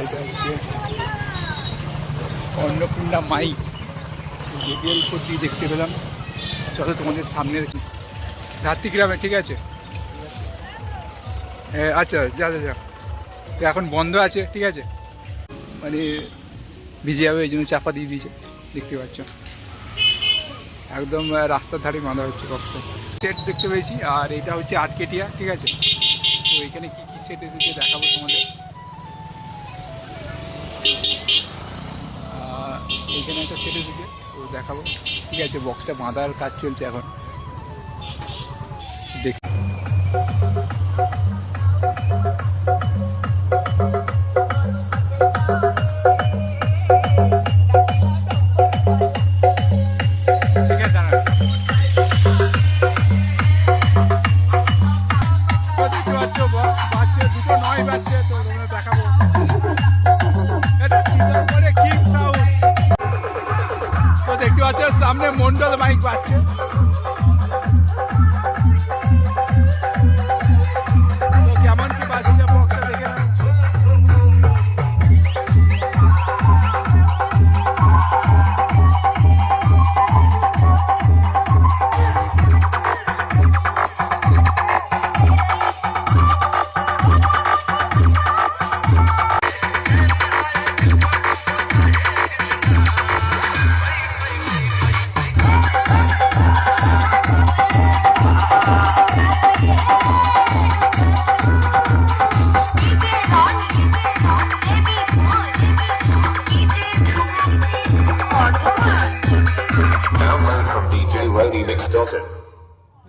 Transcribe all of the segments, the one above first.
এটা হচ্ছে Annapurna mic radial করতে দেখতে পেলাম। চলো তোমাদের সামনের রাত্রিগ্রামে, ঠিক আছে? হ্যাঁ আচ্ছা, যা যা যা। তো এখন বন্ধ আছে, ঠিক আছে, মানে ভিজে যাবে এই জন্য চাপা দিয়ে দিয়েছে, দেখতে পাচ্ছ। একদম রাস্তার ধারে বাঁধা হচ্ছে বক্সটা। সেট দেখতে পেয়েছি, আর এটা হচ্ছে আটকেটিয়া, ঠিক আছে? তো এখানে কী কী সেট এসেছে দেখাবো তোমাদের। এইখানে একটা সেট এসেছে, তো দেখাবো, ঠিক আছে? বক্সটা বাঁধার কাজ চলছে এখন, দেখি। দেখতে পাচ্ছ সামনে মন্ডল মাইক বাজছে। তো কেমন কি বাজছে বক্সটা দেখে নাও।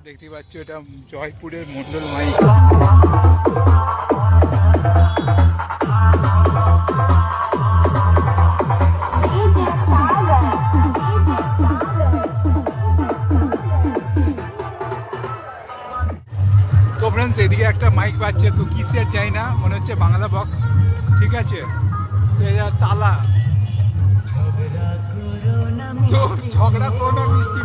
দেখতে পাচ্ছ এটা জয়পুরের মন্ডল মাইক। তো ফ্রেন্ডস এদিকে একটা মাইক বাজছে, তো কি সেট যাই না, মনে হচ্ছে বাংলা বক্স, ঠিক আছে? তো এটা তালা, তো ঝগড়া করো না মিষ্টি।